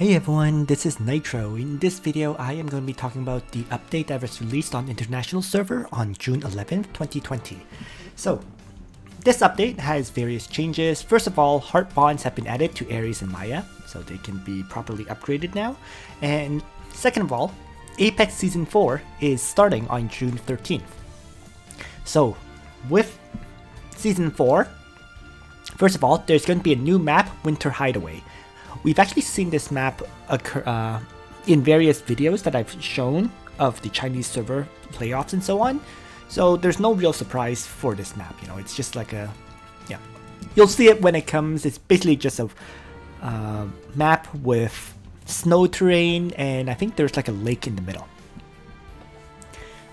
Hey everyone, this is Nitro. In this video, I am going to be talking about the update that was released on international server on June 11th, 2020. So, this update has various changes. First of all, heart bonds have been added to Ares and Maya, so they can be properly upgraded now. And second of all, Apex Season 4 is starting on June 13th. So, with Season 4, first of all, there's going to be a new map, Winter Hideaway. We've actually seen this map occur in various videos that I've shown of the Chinese server playoffs and so on. So there's no real surprise for this map, you know, it's just like a, yeah. You'll see it when it comes. It's basically just a map with snow terrain, and I think there's like a lake in the middle.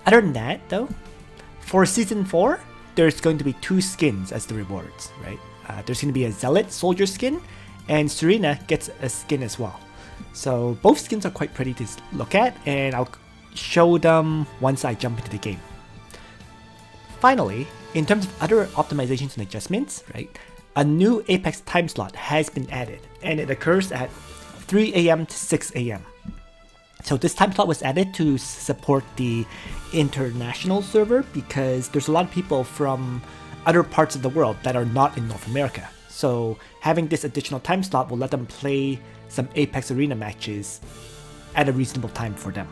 Other than that though, for Season 4, there's going to be 2 skins as the rewards, right? There's going to be a Zealot Soldier skin, and Serena gets a skin as well. So both skins are quite pretty to look at, and I'll show them once I jump into the game. Finally, in terms of other optimizations and adjustments, right, a new Apex time slot has been added, and it occurs at 3 AM to 6 AM. So this time slot was added to support the international server because there's a lot of people from other parts of the world that are not in North America. So having this additional time slot will let them play some Apex Arena matches at a reasonable time for them.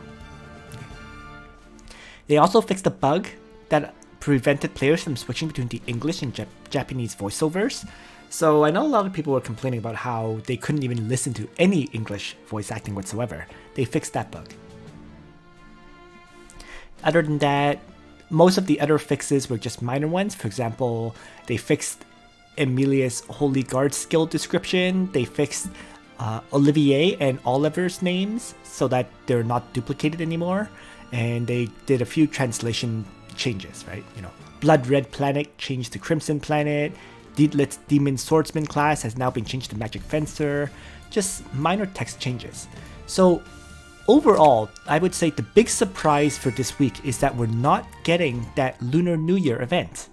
They also fixed a bug that prevented players from switching between the English and Japanese voiceovers. So I know a lot of people were complaining about how they couldn't even listen to any English voice acting whatsoever. They fixed that bug. Other than that, most of the other fixes were just minor ones. For example, they fixed Emilia's Holy Guard skill description. They fixed Olivier and Oliver's names so that they're not duplicated anymore. And they did a few translation changes, right? You know, Blood Red Planet changed to Crimson Planet. Dietlitz's Demon Swordsman class has now been changed to Magic Fencer. Just minor text changes. So overall, I would say the big surprise for this week is that we're not getting that Lunar New Year event.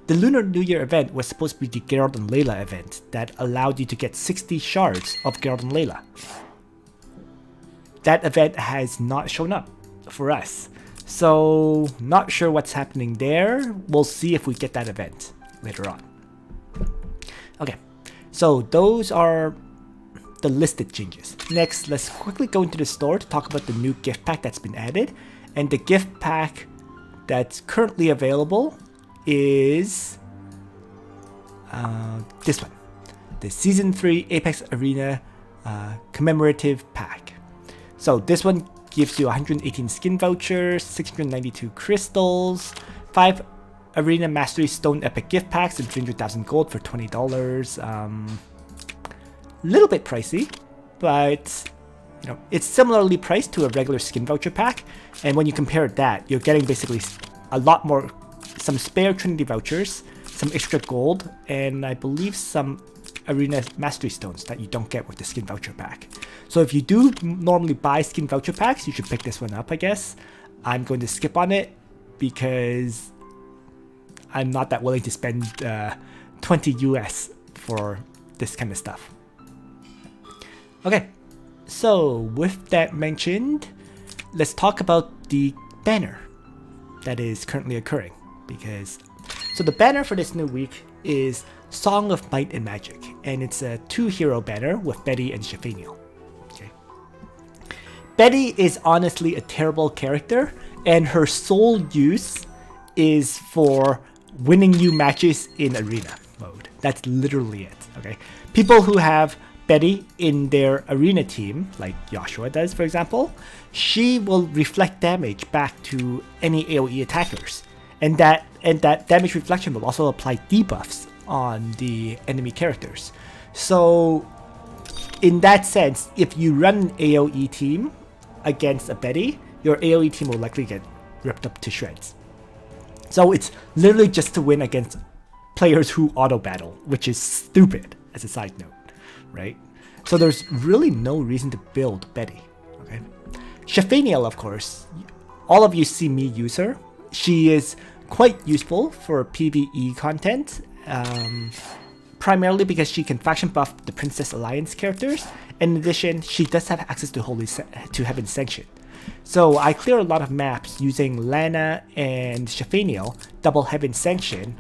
The Lunar New Year event was supposed to be the Gerold Layla event that allowed you to get 60 shards of Gerold Layla. That event has not shown up for us. So, not sure what's happening there. We'll see if we get that event later on. Okay, so those are the listed changes. Next, let's quickly go into the store to talk about the new gift pack that's been added. And the gift pack that's currently available is this one, the Season 3 Apex Arena Commemorative Pack. So this one gives you 118 skin vouchers, 692 crystals, 5 Arena Mastery Stone Epic gift packs, and 300,000 gold for $20. Little bit pricey, but you know, it's similarly priced to a regular skin voucher pack. And when you compare that, you're getting basically a lot more, some spare Trinity vouchers, some extra gold, and I believe some Arena Mastery Stones that you don't get with the skin voucher pack. So if you do normally buy skin voucher packs, you should pick this one up, I guess. I'm going to skip on it because I'm not that willing to spend 20 US for this kind of stuff. Okay, so with that mentioned, let's talk about the banner that is currently occurring. So the banner for this new week is Song of Might and Magic, and it's a 2-hero banner with Betty and Shelfaniel. Okay. Betty is honestly a terrible character, and her sole use is for winning you matches in arena mode. That's literally it. Okay. People who have Betty in their arena team, like Joshua does, for example, she will reflect damage back to any AoE attackers. And that damage reflection will also apply debuffs on the enemy characters. So in that sense, if you run an AoE team against a Betty, your AoE team will likely get ripped up to shreds. So it's literally just to win against players who auto battle, which is stupid as a side note, right? So there's really no reason to build Betty. Okay. Shelfaniel, of course, all of you see me use her. She is quite useful for PvE content, primarily because she can faction buff the Princess Alliance characters, In addition, she does have access to Heaven's Sanction. So I clear a lot of maps using Lana and Shelfaniel, double Heaven's Sanction,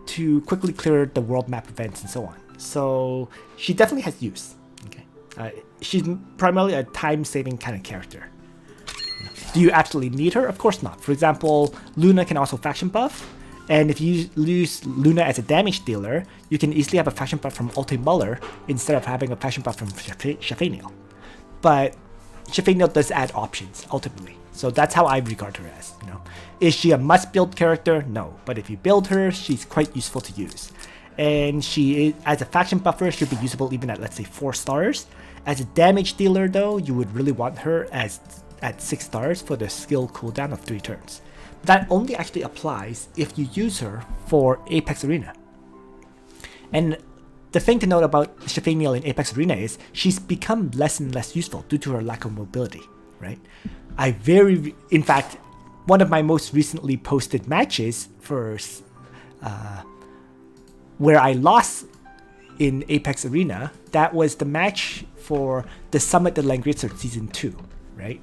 to quickly clear the world map events and so on. So she definitely has use. Okay, she's primarily a time-saving kind of character. Do you absolutely need her? Of course not. For example, Lunar can also faction buff, and if you use Lunar as a damage dealer, you can easily have a faction buff from Ulti Muller instead of having a faction buff from Shelfaniel. But Shelfaniel does add options ultimately, so that's how I regard her as. Is she a must-build character? No, but if you build her, she's quite useful to use. And she is, as a faction buffer, should be usable even at, let's say, 4 stars. As a damage dealer, though, you would really want her at 6 stars for the skill cooldown of 3 turns. That only actually applies if you use her for Apex Arena. And the thing to note about Shelfaniel in Apex Arena is she's become less and less useful due to her lack of mobility, right? In fact, one of my most recently posted matches for where I lost in Apex Arena, that was the match for the Summit the Langrisser Season 2, right?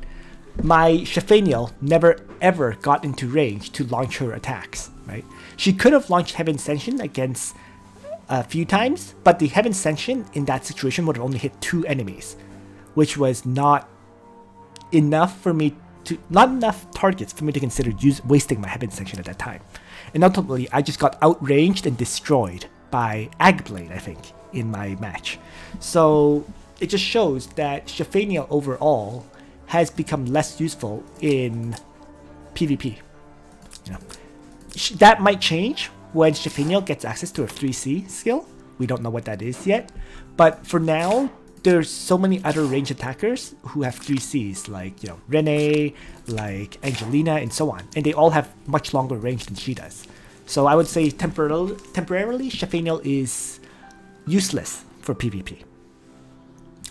My Shelfaniel never ever got into range to launch her attacks, right? She could have launched Heaven's Sanction against a few times, but the Heaven's Sanction in that situation would have only hit 2 enemies, which was not enough targets for me to consider wasting my Heaven's Sanction at that time. And ultimately, I just got outranged and destroyed by Agblade, I think, in my match. So it just shows that Shelfaniel overall has become less useful in PvP. That might change when Shelfaniel gets access to a 3C skill. We don't know what that is yet, but for now, there's so many other range attackers who have 3Cs, like Renee, like Angelina, and so on, and they all have much longer range than she does. So I would say temporarily, Shelfaniel is useless for PvP.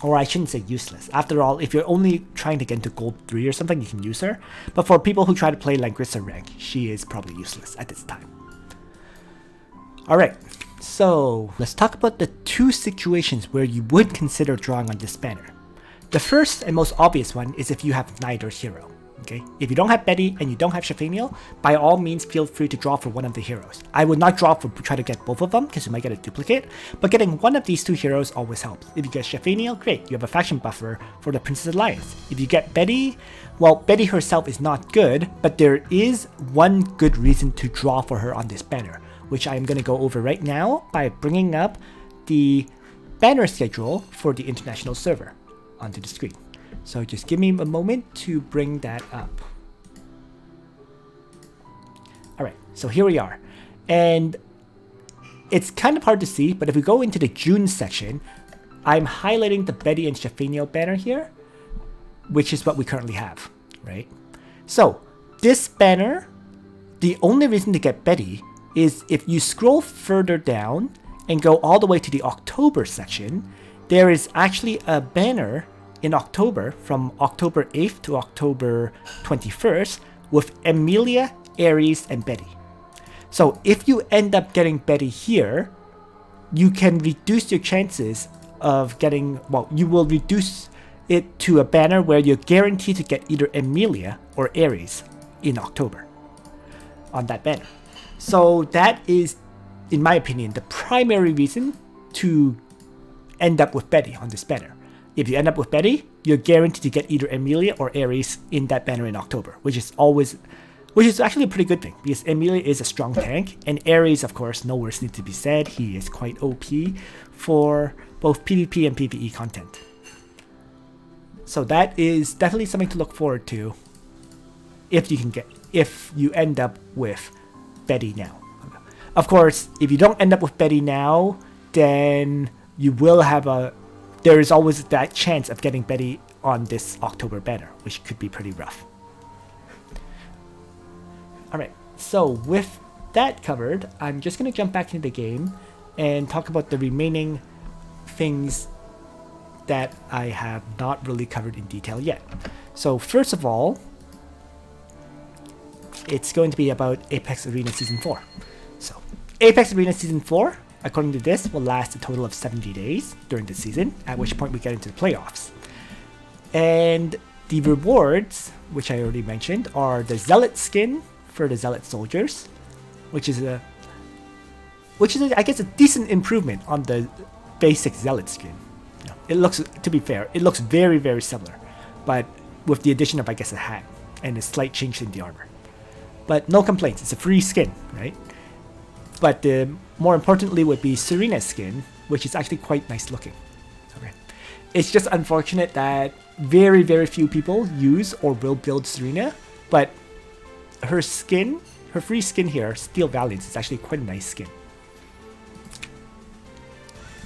Or I shouldn't say useless. After all, if you're only trying to get into Gold 3 or something, you can use her. But for people who try to play Langrisser rank, she is probably useless at this time. Alright, so let's talk about the 2 situations where you would consider drawing on this banner. The first and most obvious one is if you have neither hero. Okay, if you don't have Betty and you don't have Shelfaniel, by all means feel free to draw for one of the heroes. I would not draw for try to get both of them because you might get a duplicate, but getting one of these 2 heroes always helps. If you get Shelfaniel, great, you have a faction buffer for the Princess Alliance. If you get Betty, well, Betty herself is not good, but there is one good reason to draw for her on this banner, which I am going to go over right now by bringing up the banner schedule for the international server onto the screen. So just give me a moment to bring that up. Alright, so here we are. And it's kind of hard to see, but if we go into the June section, I'm highlighting the Betty and Shelfaniel banner here, which is what we currently have, right? So this banner, the only reason to get Betty is if you scroll further down and go all the way to the October section, there is actually a banner in October from October 8th to October 21st with Emilia, Ares, and Betty. So if you end up getting Betty here, you can reduce your chances of getting, well, you will reduce it to a banner where you're guaranteed to get either Emilia or Ares in October on that banner. So that is, in my opinion, the primary reason to end up with Betty on this banner. If you end up with Betty, you're guaranteed to get either Emilia or Ares in that banner in October, which is actually a pretty good thing because Emilia is a strong tank, and Ares, of course, no words need to be said. He is quite OP for both PvP and PvE content. So that is definitely something to look forward to if you end up with Betty now. Of course, if you don't end up with Betty now, then you will have there is always that chance of getting Betty on this October banner, which could be pretty rough. Alright, so with that covered, I'm just going to jump back into the game and talk about the remaining things that I have not really covered in detail yet. So first of all, it's going to be about Apex Arena Season 4. So Apex Arena Season 4 according to this, will last a total of 70 days during the season, at which point we get into the playoffs. And the rewards, which I already mentioned, are the Zealot skin for the Zealot soldiers, which is I guess a decent improvement on the basic Zealot skin. You know, it looks, to be fair, it looks very, very similar, but with the addition of, I guess, a hat and a slight change in the armor. But no complaints, it's a free skin, right? But more importantly would be Serena's skin, which is actually quite nice looking. Okay, it's just unfortunate that very, very few people use or will build Serena, but her skin, her free skin here, Steel Valiance, is actually quite a nice skin.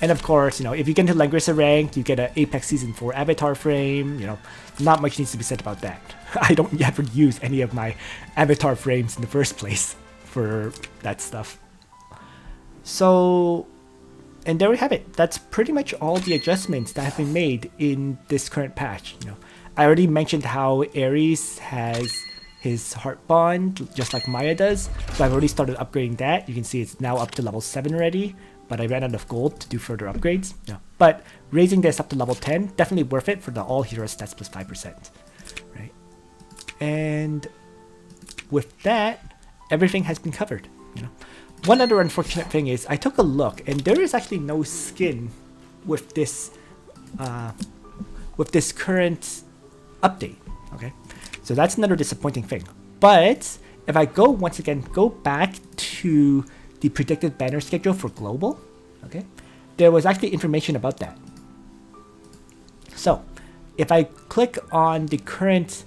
And of course, you know, if you get into Langrisser rank, you get an Apex Season 4 avatar frame. You know, not much needs to be said about that. I don't ever use any of my avatar frames in the first place for that stuff. So, and there we have it. That's pretty much all the adjustments that have been made in this current patch. You know, I already mentioned how Ares has his heart bond, just like Maya does. So I've already started upgrading that. You can see it's now up to level 7 already. But I ran out of gold to do further upgrades. Yeah. But raising this up to level 10, definitely worth it for the all hero stats plus 5%. Right? And with that, everything has been covered. You know, one other unfortunate thing is I took a look and there is actually no skin with this current update. Okay, so that's another disappointing thing. But if I go once again, go back to the predicted banner schedule for global, okay, there was actually information about that. So if I click on the current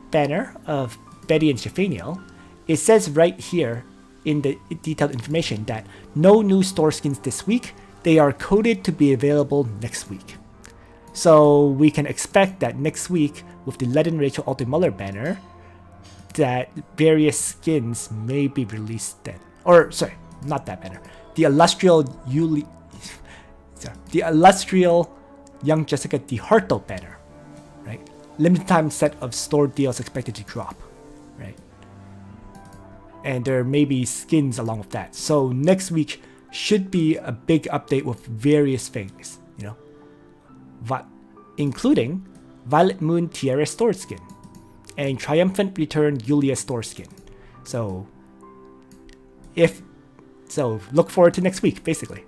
banner of Betty and Shelfaniel, it says right here in the detailed information that no new store skins this week. They are coded to be available next week. So we can expect that next week with the Led and Rachel Alton Muller banner, that various skins may be released then. Or sorry, not that banner. The illustrial Young Jessica DeHarto banner, right? Limited time set of store deals expected to drop, right? And there may be skins along with that. So next week should be a big update with various things, you know, including Violet Moon Tiara store skin and Triumphant Return Yulia store skin. So look forward to next week, basically.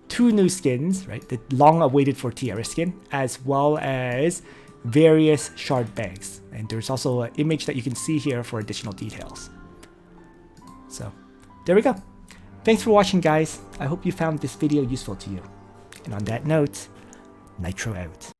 2 new skins, right? The long awaited for Tiara skin, as well as various shard bags. And there's also an image that you can see here for additional details. So there we go. Thanks for watching, guys. I hope you found this video useful to you. And on that note, Nitro out.